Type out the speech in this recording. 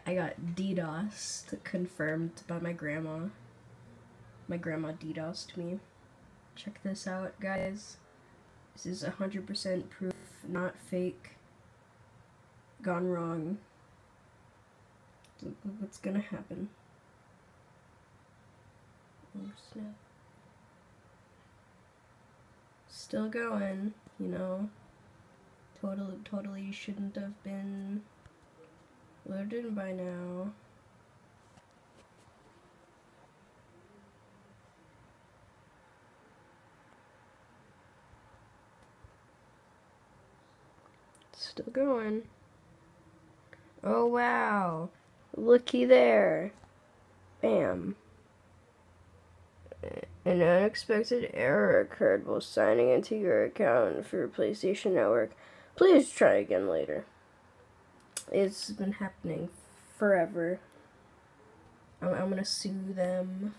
I got Ddosed, confirmed by my grandma. My grandma Ddosed me. Check this out, guys. This is 100% proof, not fake. Gone wrong. What's gonna happen? Oh, snap. Still going, you know. Totally shouldn't have been loaded by now. Still going. Oh wow, looky there. Bam. An unexpected error occurred while signing into your account for PlayStation Network. Please try again later. It's been happening forever. I'm gonna sue them.